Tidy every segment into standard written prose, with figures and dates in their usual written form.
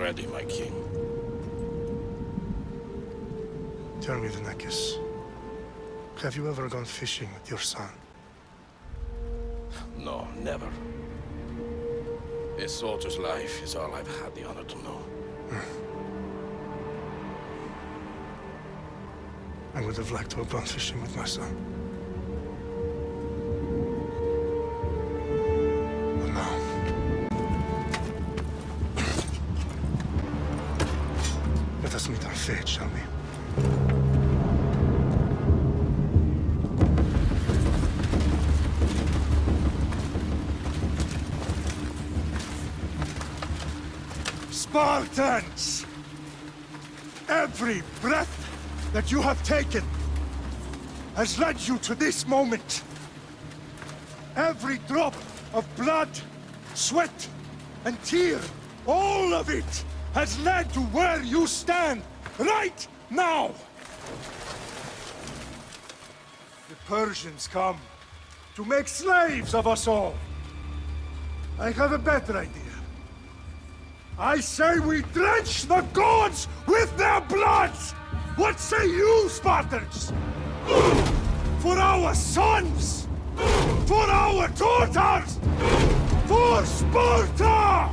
ready, my king. Tell me, Vinicius, have you ever gone fishing with your son? No, never. A soldier's life is all I've had the honor to know. I would have liked to have gone fishing with my son. But now... let us meet our fate, shall we? Spartans! Every breath that you have taken has led you to this moment. Every drop of blood, sweat, and tear, all of it has led to where you stand right now. The Persians come to make slaves of us all. I have a better idea. I say we drench the gods with their blood! What say you, Spartans? For our sons! For our daughters! For Sparta!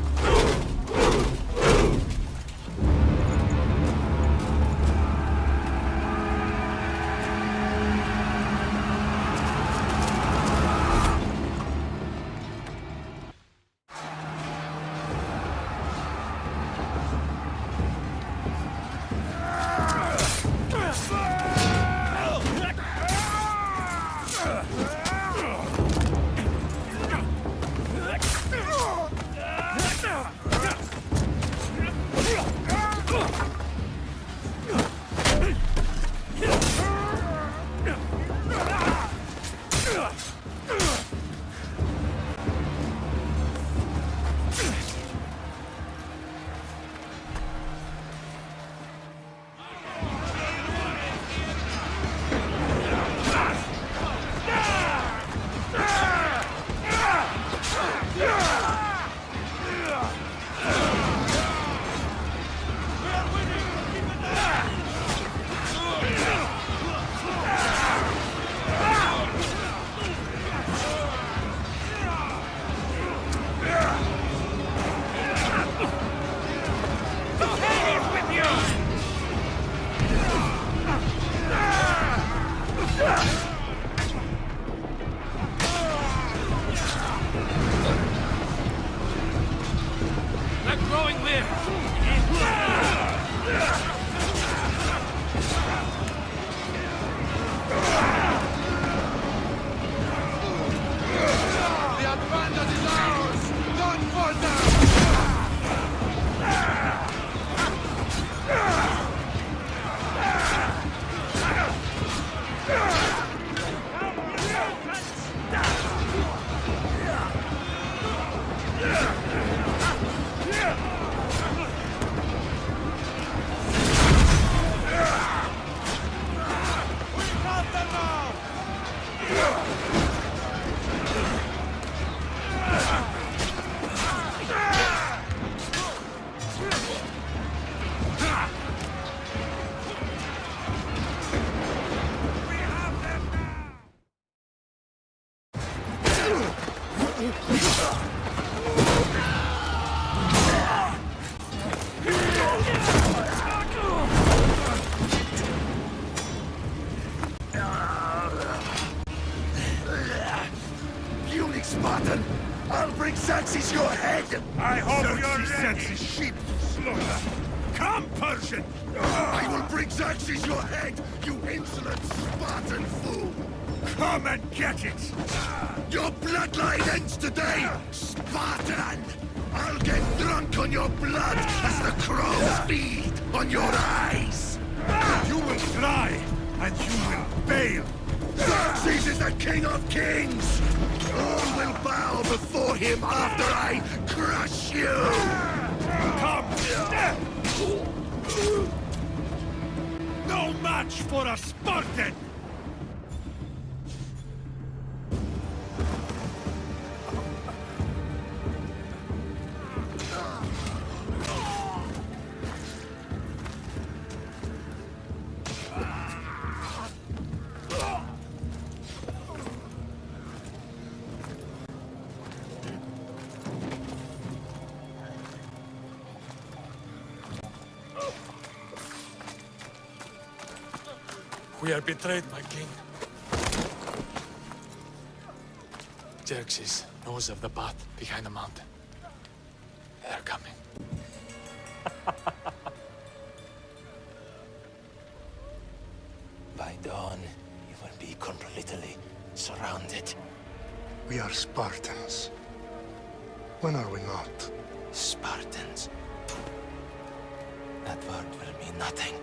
Spartan! I'll bring Xerxes your head! I hope you're Xerxes' sheep to slaughter! Come, Persian! I will bring Xerxes your head, you insolent Spartan fool! Come and get it! Your bloodline ends today, Spartan! I'll get drunk on your blood as the crows feed on your eyes! You will try, and you will fail! Xerxes is the king of kings! All will bow before him after I crush you! Come! No match for a Spartan! We are betrayed, my king. Xerxes knows of the path behind the mountain. They're coming. By dawn, you will be completely surrounded. We are Spartans. When are we not? Spartans. That word will mean nothing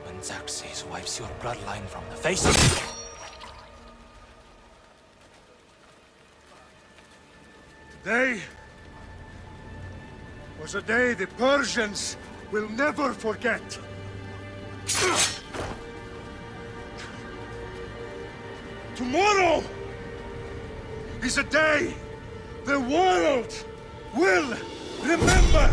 when Xerxes wipes your bloodline from the face of... Today was a day the Persians will never forget. Tomorrow is a day the world will remember.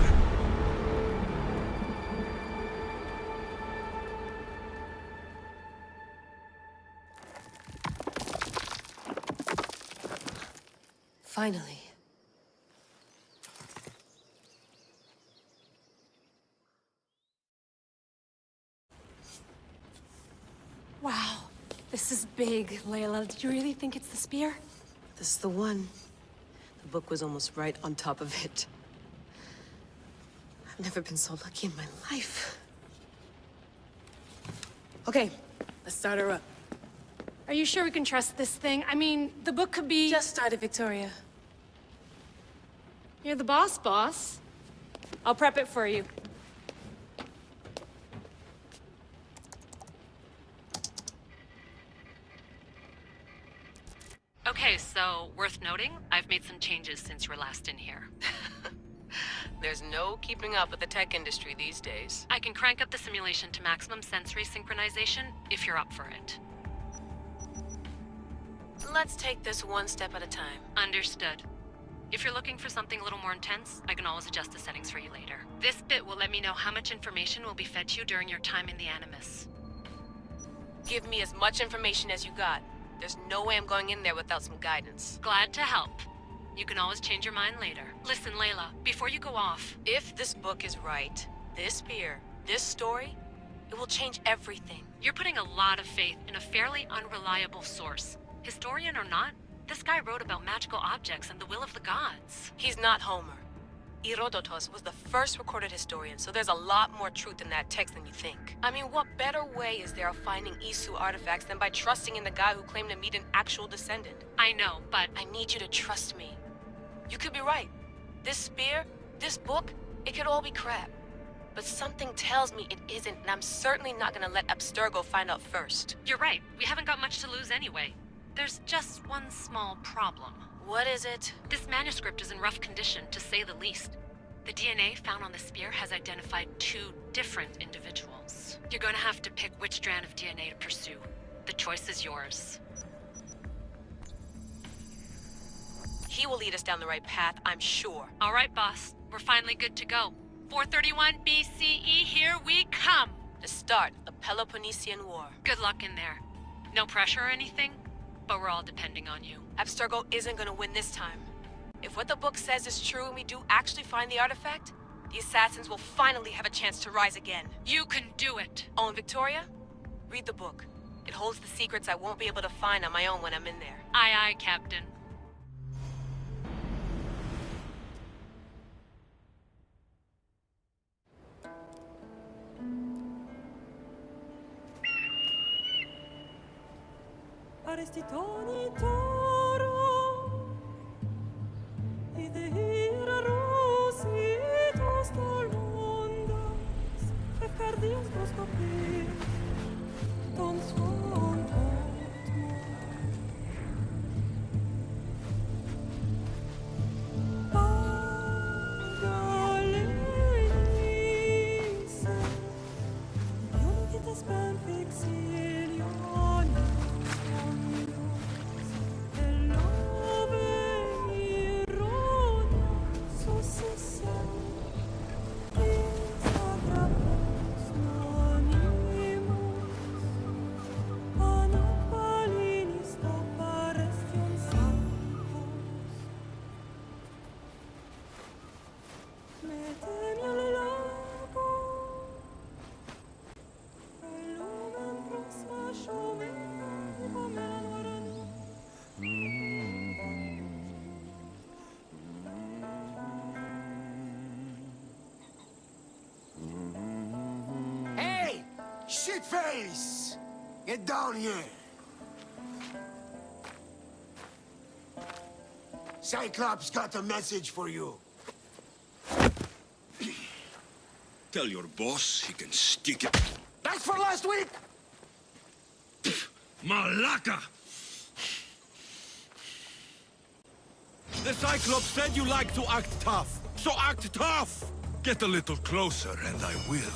Finally. Wow, this is big, Layla. Did you really think it's the spear? This is the one. The book was almost right on top of it. I've never been so lucky in my life. Okay, let's start her up. Are you sure we can trust this thing? I mean, the book could be... Just started, Victoria. You're the boss. I'll prep it for you. Okay, so worth noting, I've made some changes since you were last in here. There's no keeping up with the tech industry these days. I can crank up the simulation to maximum sensory synchronization if you're up for it. Let's take this one step at a time. Understood. If you're looking for something a little more intense, I can always adjust the settings for you later. This bit will let me know how much information will be fed to you during your time in the Animus. Give me as much information as you got. There's no way I'm going in there without some guidance. Glad to help. You can always change your mind later. Listen, Layla, before you go off... If this book is right, this spear, this story, it will change everything. You're putting a lot of faith in a fairly unreliable source. Historian or not, this guy wrote about magical objects and the will of the gods. He's not Homer. Herodotus was the first recorded historian, so there's a lot more truth in that text than you think. I mean, what better way is there of finding Isu artifacts than by trusting in the guy who claimed to meet an actual descendant? I know, but... I need you to trust me. You could be right. This spear, this book, it could all be crap. But something tells me it isn't, and I'm certainly not gonna let Abstergo find out first. You're right. We haven't got much to lose anyway. There's just one small problem. What is it? This manuscript is in rough condition, to say the least. The DNA found on the spear has identified 2 different individuals. You're gonna have to pick which strand of DNA to pursue. The choice is yours. He will lead us down the right path, I'm sure. All right, boss. We're finally good to go. 431 BCE, here we come! The start of the Peloponnesian War. Good luck in there. No pressure or anything, but we're all depending on you. Abstergo isn't gonna win this time. If what the book says is true and we do actually find the artifact, the assassins will finally have a chance to rise again. You can do it! Oh, and Victoria? Read the book. It holds the secrets I won't be able to find on my own when I'm in there. Aye, aye, Captain. Arestitoni toro, idehira rositos tolondas, fecardios proscopir, ton son Pagalenise, ionitas ben fixilioni. Smash Shitface! Get down here! Cyclops got a message for you. Tell your boss he can stick it. That's for last week! Malaka! The Cyclops said you like to act tough, so act tough! Get a little closer and I will.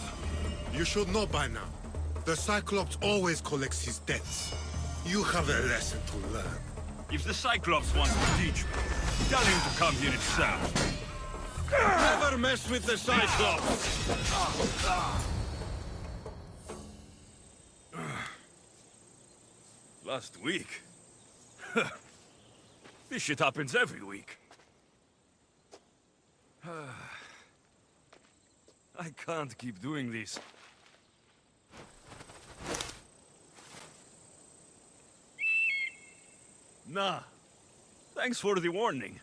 You should know by now. The Cyclops always collects his debts. You have a lesson to learn. If the Cyclops wants to teach me, tell him to come here himself. Never mess with the Cyclops! Last week? This shit happens every week. I can't keep doing this. Nah. Thanks for the warning.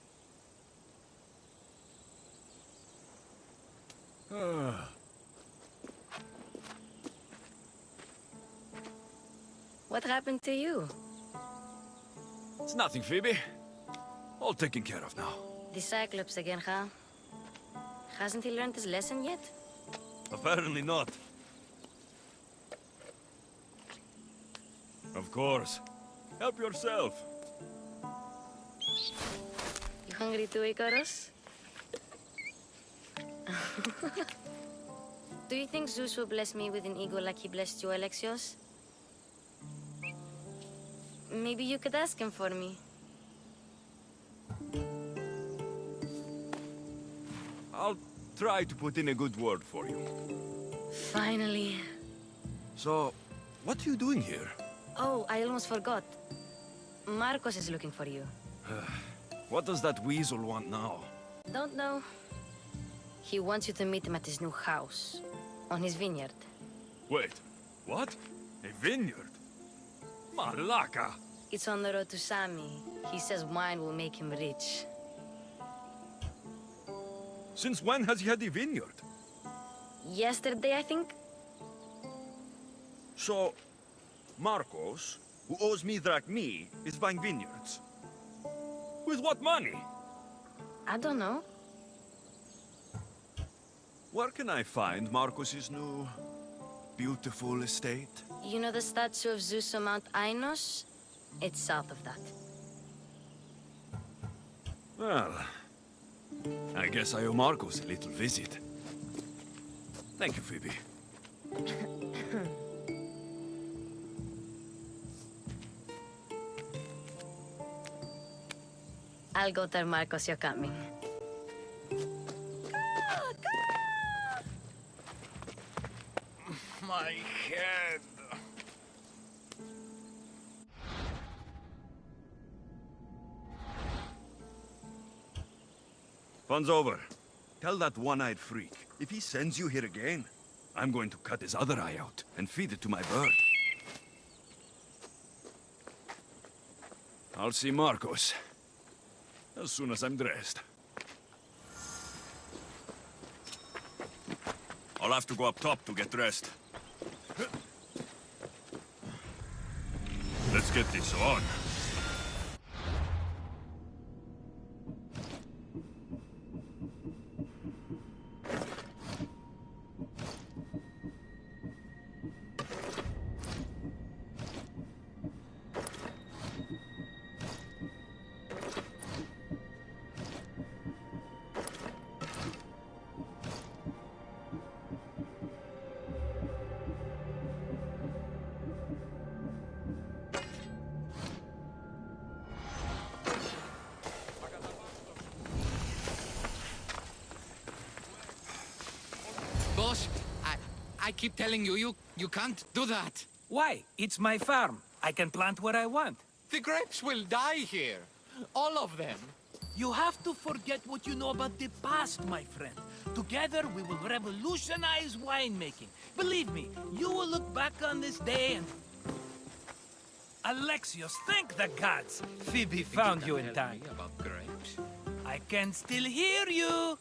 What happened to you? It's nothing, Phoebe. All taken care of now. The Cyclops again, huh? Hasn't he learned his lesson yet? Apparently not. Of course. Help yourself. You hungry too, Icarus? Do you think Zeus will bless me with an ego like he blessed you, Alexios? Maybe you could ask him for me. I'll try to put in a good word for you. Finally. So, what are you doing here? Oh, I almost forgot. Marcos is looking for you. What does that weasel want now? Don't know. He wants you to meet him at his new house. On his vineyard. Wait, what? A vineyard? Malaka! It's on the road to Sami. He says wine will make him rich. Since when has he had a vineyard? Yesterday, I think? So, Marcos, who owes me Drachme, is buying vineyards. With what money? I don't know. Where can I find Marcos's new, beautiful estate? You know the statue of Zeus on Mount Ainos? It's south of that. Well, I guess I owe Marcos a little visit. Thank you, Phoebe. I'll go tell Marcos you're coming. My head. Fun's over. Tell that one-eyed freak, if he sends you here again, I'm going to cut his other eye out and feed it to my bird. I'll see Marcos as soon as I'm dressed. I'll have to go up top to get dressed. Let's get this on. Boss, I keep telling you, you can't do that. Why? It's my farm. I can plant where I want. The grapes will die here. All of them. You have to forget what you know about the past, my friend. Together, we will revolutionize winemaking. Believe me, you will look back on this day and... Alexios, thank the gods! Phoebe found you in time. About grapes? I can still hear you!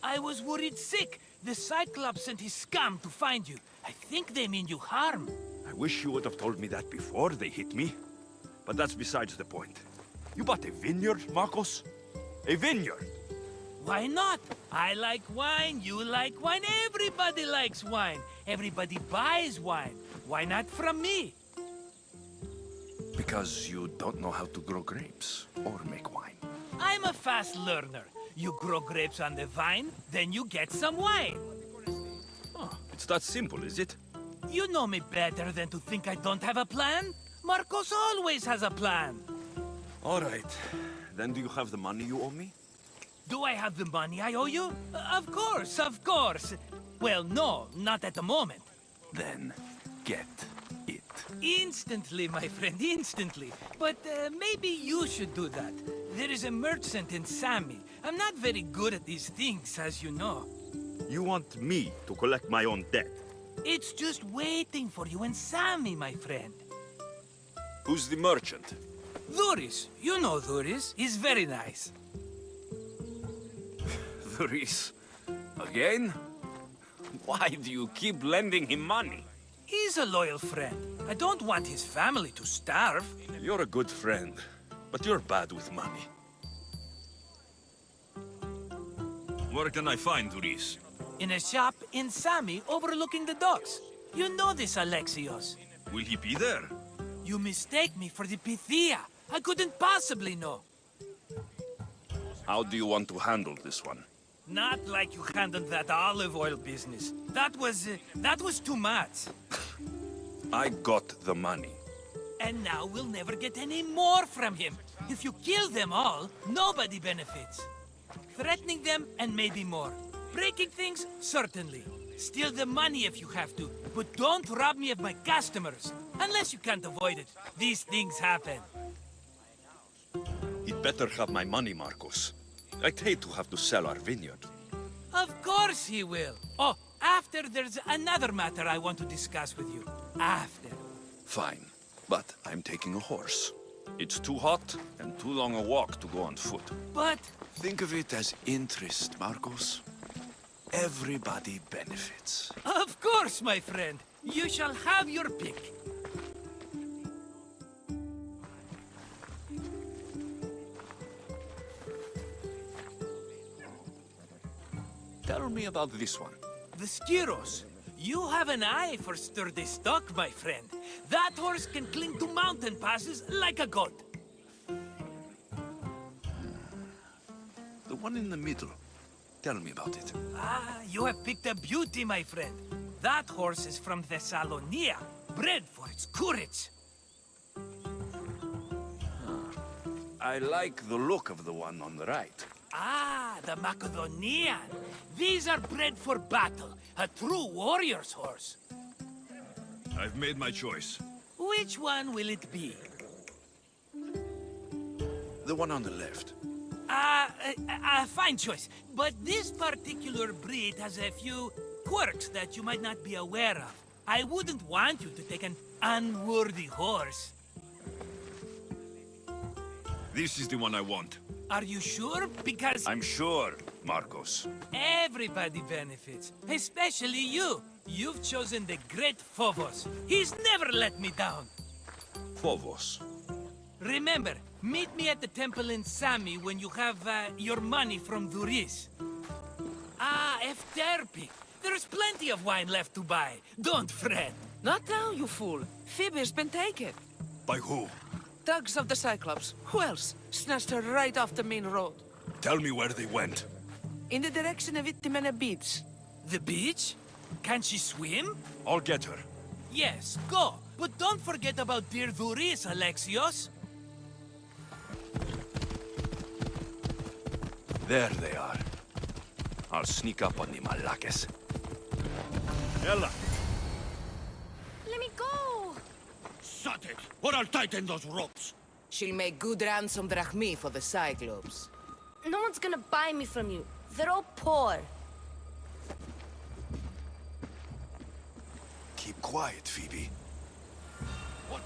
I was worried sick. The Cyclops sent his scum to find you. I think they mean you harm. I wish you would have told me that before they hit me. But that's besides the point. You bought a vineyard, Marcos? A vineyard? Why not? I like wine, you like wine, everybody likes wine. Everybody buys wine. Why not from me? Because you don't know how to grow grapes or make wine. I'm a fast learner. You grow grapes on the vine, then you get some wine. Oh, it's that simple, is it? You know me better than to think I don't have a plan. Marcos always has a plan. All right. Then do you have the money you owe me? Do I have the money I owe you? Of course, of course. Well, no, not at the moment. Then get it. Instantly, my friend, instantly. But maybe you should do that. There is a merchant in Sami. I'm not very good at these things, as you know. You want me to collect my own debt? It's just waiting for you in Sami, my friend. Who's the merchant? Dhuris. You know Dhuris. He's very nice. Dhuris? Again? Why do you keep lending him money? He's a loyal friend. I don't want his family to starve. You're a good friend, but you're bad with money. Where can I find Dhuris? In a shop in Sami overlooking the docks. You know this, Alexios. Will he be there? You mistake me for the Pythia. I couldn't possibly know. How do you want to handle this one? Not like you handled that olive oil business. That was too much. I got the money. And now we'll never get any more from him. If you kill them all, nobody benefits. Threatening them, and maybe more. Breaking things, certainly. Steal the money if you have to, but don't rob me of my customers. Unless you can't avoid it. These things happen. He'd better have my money, Marcos. I'd hate to have to sell our vineyard. Of course he will. Oh, after there's another matter I want to discuss with you. After. Fine, but I'm taking a horse. It's too hot and too long a walk to go on foot. But... Think of it as interest, Marcos. Everybody benefits. Of course, my friend. You shall have your pick. Tell me about this one. The Skiros. You have an eye for sturdy stock, my friend. That horse can cling to mountain passes like a goat. The one in the middle. Tell me about it. Ah, you have picked a beauty, my friend. That horse is from Thessalonia, bred for its courage. I like the look of the one on the right. Ah, the Macedonian. These are bred for battle, a true warrior's horse. I've made my choice. Which one will it be? The one on the left. Fine choice. But this particular breed has a few quirks that you might not be aware of. I wouldn't want you to take an unworthy horse. This is the one I want. Are you sure? Because... I'm sure, Marcos. Everybody benefits, especially you. You've chosen the great Phobos. He's never let me down. Phobos. Remember, meet me at the temple in Sami when you have your money from Dhuris. Ah, Efterpi. There's plenty of wine left to buy. Don't fret. Not now, you fool. Phoebe's been taken. By who? Thugs of the Cyclops. Who else? Snatched her right off the main road. Tell me where they went. In the direction of Itimena Beach. The beach? Can she swim? I'll get her. Yes, go. But don't forget about dear Dhuris, Alexios. There they are. I'll sneak up on the Malakes. Ella! Let me go! Shut it, or I'll tighten those ropes! She'll make good ransom Drachme for the Cyclops. No one's gonna buy me from you. They're all poor. Keep quiet, Phoebe. What?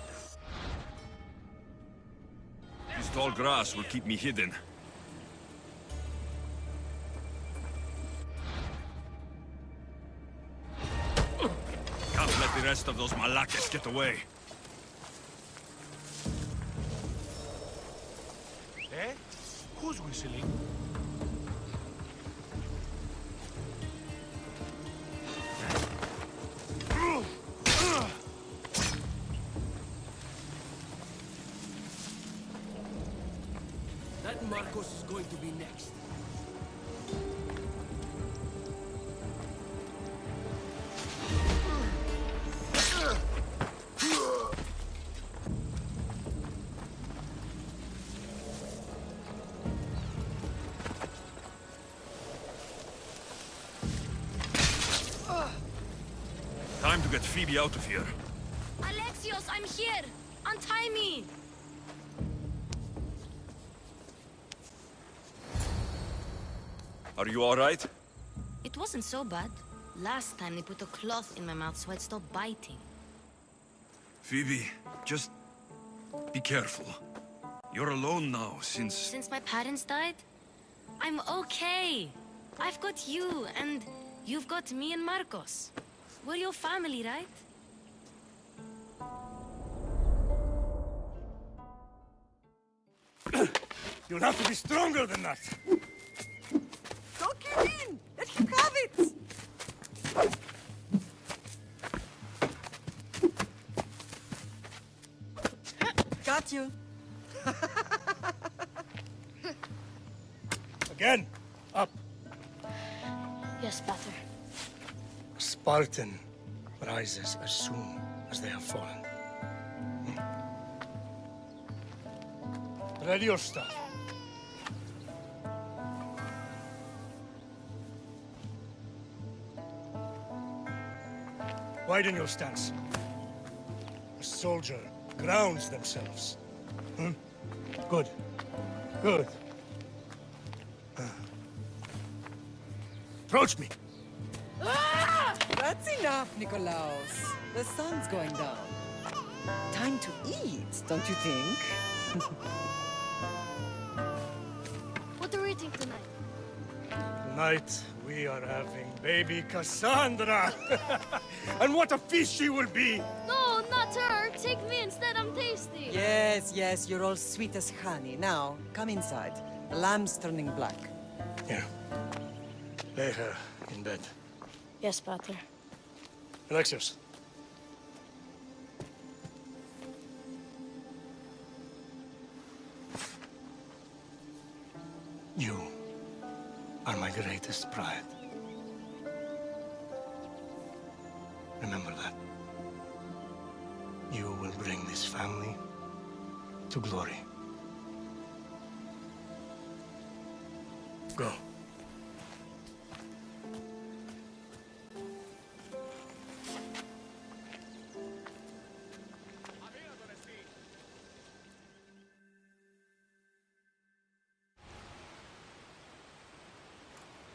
This tall grass will keep me hidden. rest of those Malakas get away. Eh? Who's whistling? That Marcos is going to be next. Time to get Phoebe out of here. Alexios, I'm here! Untie me! Are you alright? It wasn't so bad. Last time they put a cloth in my mouth so I'd stop biting. Phoebe, just be careful. You're alone now since... Since my parents died? I'm okay. I've got you, and you've got me and Marcos. We're your family, right? You'll have to be stronger than that. Don't give in! Let him have it! Got you. Again, up. Yes, Pater. A Spartan rises as soon as they have fallen. Ready your stuff. Widen your stance. A soldier grounds themselves. Good. Good. Approach me. That's enough, Nikolaos. The sun's going down. Time to eat, don't you think? What are we eating tonight? Tonight, we are having baby Cassandra. And what a feast she will be! No, not her! Take me instead, I'm tasty! Yes, yes, you're all sweet as honey. Now, come inside. The lamb's turning black. Here. Lay her in bed. Yes, Pater. Alexios. You are my greatest pride. Remember that. You will bring this family to glory. Go.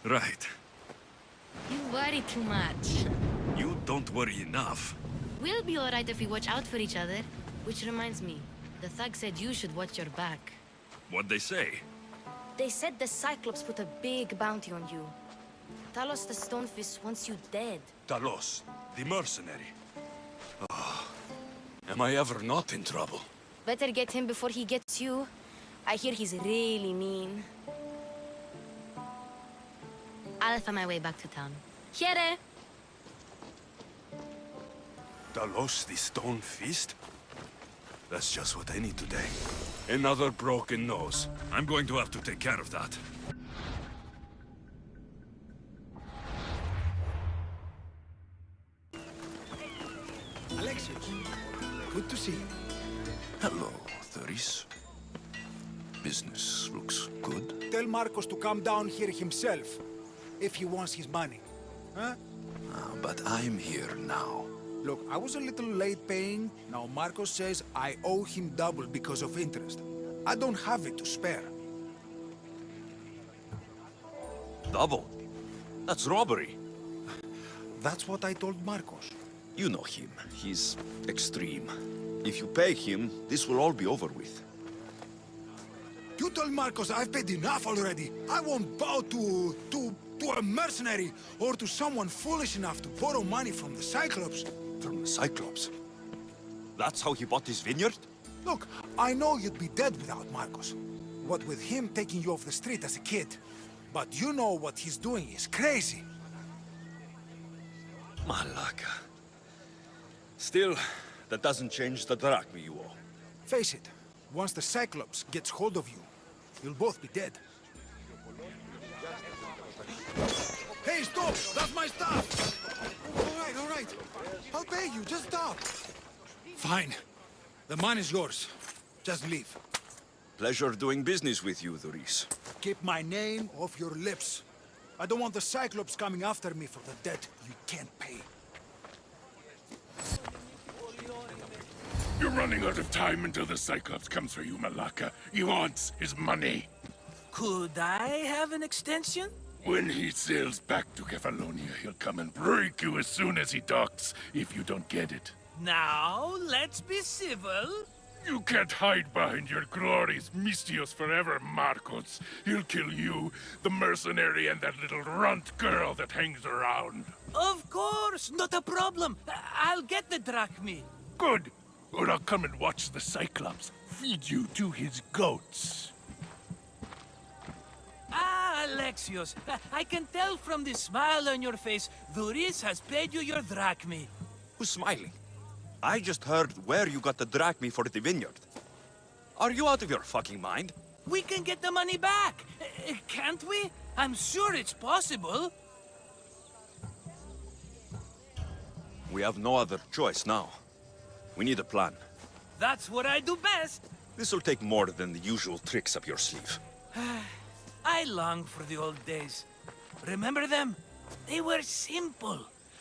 Right. You worry too much. You don't worry enough. We'll be alright if we watch out for each other. Which reminds me, the thug said you should watch your back. What'd they say? They said the Cyclops put a big bounty on you. Talos the Stonefist wants you dead. Talos, the mercenary. Oh, am I ever not in trouble? Better get him before he gets you. I hear he's really mean. I'll find my way back to town. Here! Talos, the stone fist? That's just what I need today. Another broken nose. I'm going to have to take care of that. Alexios, good to see you. Hello, Theris. Business looks good. Tell Marcos to come down here himself, if he wants his money. Huh? But I'm here now. Look, I was a little late paying. Now Marcos says I owe him double because of interest. I don't have it to spare. Double? That's robbery. That's what I told Marcos. You know him. He's extreme. If you pay him, this will all be over with. You told Marcos I've paid enough already. I won't bow to a mercenary or to someone foolish enough to borrow money from the Cyclops. from the Cyclops. That's how he bought his vineyard? Look, I know you'd be dead without Marcos. What with him taking you off the street as a kid. But you know what he's doing is crazy. Malaka. Still, that doesn't change the Drachme you owe. Face it, once the Cyclops gets hold of you, you'll both be dead. Hey, stop! That's my stuff! All right. I'll pay you, just stop. Fine. The money is yours. Just leave. Pleasure doing business with you, Doris. Keep my name off your lips. I don't want the Cyclops coming after me for the debt you can't pay. You're running out of time until the Cyclops comes for you, Malaka. He wants his money. Could I have an extension? When he sails back to Kefalonia, he'll come and break you as soon as he docks, if you don't get it. Now, let's be civil. You can't hide behind your glories Mistios forever, Marcos. He'll kill you, the mercenary, and that little runt girl that hangs around. Of course, not a problem. I'll get the Drachme. Good. Or I'll come and watch the Cyclops feed you to his goats. Ah, Alexios, I can tell from the smile on your face, Doris has paid you your Drachme. Who's smiling? I just heard where you got the Drachme for the vineyard. Are you out of your fucking mind? We can get the money back, can't we? I'm sure it's possible. We have no other choice now. We need a plan. That's what I do best. This'll take more than the usual tricks up your sleeve. I long for the old days. Remember them? They were simple.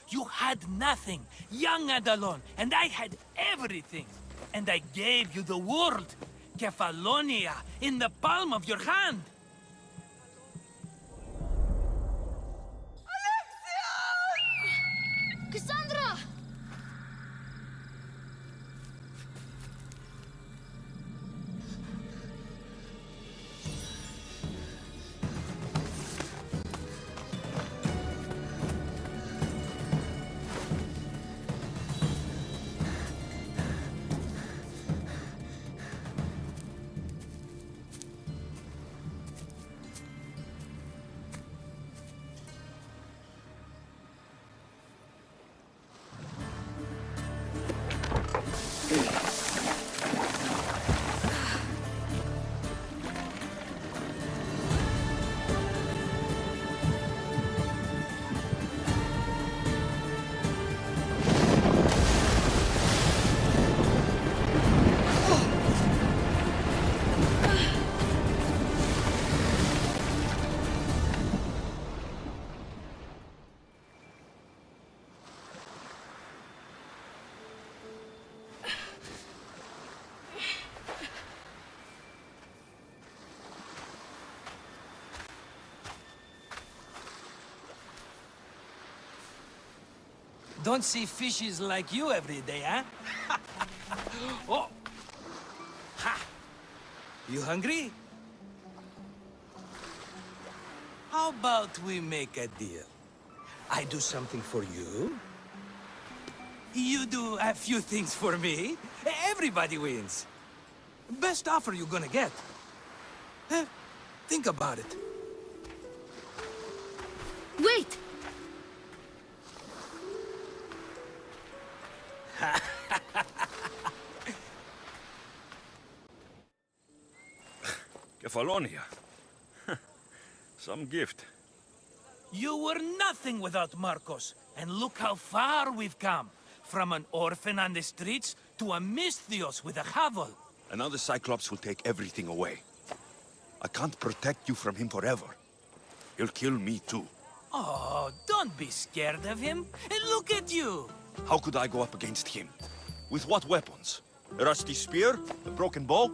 You had nothing, young and alone, and I had everything. And I gave you the world, Kefalonia, in the palm of your hand. Cassandra! Don't see fishes like you every day, huh? Oh! Ha! You hungry? How about we make a deal? I do something for you. You do a few things for me. Everybody wins. Best offer you're gonna get. Think about it. Wait! Kefalonia. Some gift. You were nothing without Marcos, and look how far we've come. From an orphan on the streets to a Misthios with a hovel. And now the Cyclops will take everything away. I can't protect you from him forever. He'll kill me too. Oh, don't be scared of him. And look at you. How could I go up against him? With what weapons? A rusty spear? A broken bow?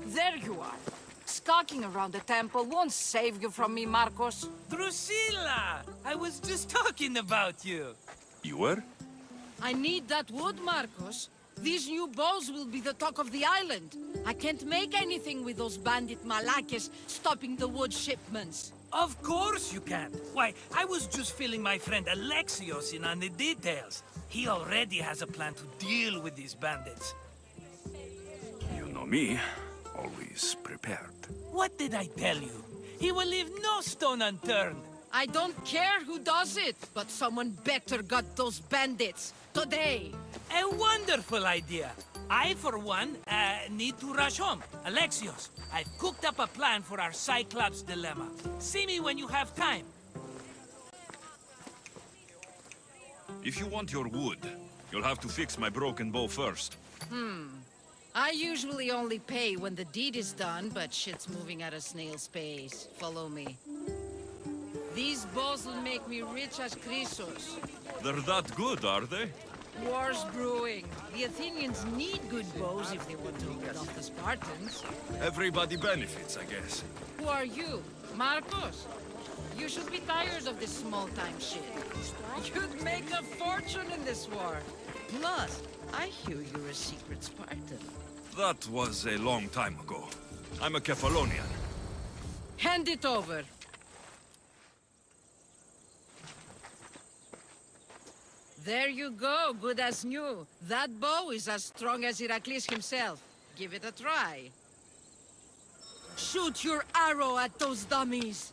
There you are. Skulking around the temple won't save you from me, Marcos. Drusilla! I was just talking about you. You were? I need that wood, Marcos. These new bows will be the talk of the island. I can't make anything with those bandit malakes stopping the wood shipments. Of course you can. Why, I was just filling my friend Alexios in on the details. He already has a plan to deal with these bandits. You know me, always prepared. What did I tell you? He will leave no stone unturned. I don't care who does it, but someone better got those bandits. Today. A wonderful idea. I, for one, need to rush home. Alexios, I've cooked up a plan for our Cyclops dilemma. See me when you have time. If you want your wood, you'll have to fix my broken bow first. I usually only pay when the deed is done, but shit's moving at a snail's pace. Follow me. These bows will make me rich as Chrysos. They're that good, are they? War's brewing. The Athenians need good bows if they want to hold off the Spartans. Everybody benefits, I guess. Who are you? Marcos? You should be tired of this small-time shit. You'd make a fortune in this war. Plus, I hear you're a secret Spartan. That was a long time ago. I'm a Kephalonian. Hand it over. There you go, good as new. That bow is as strong as Heracles himself. Give it a try. Shoot your arrow at those dummies.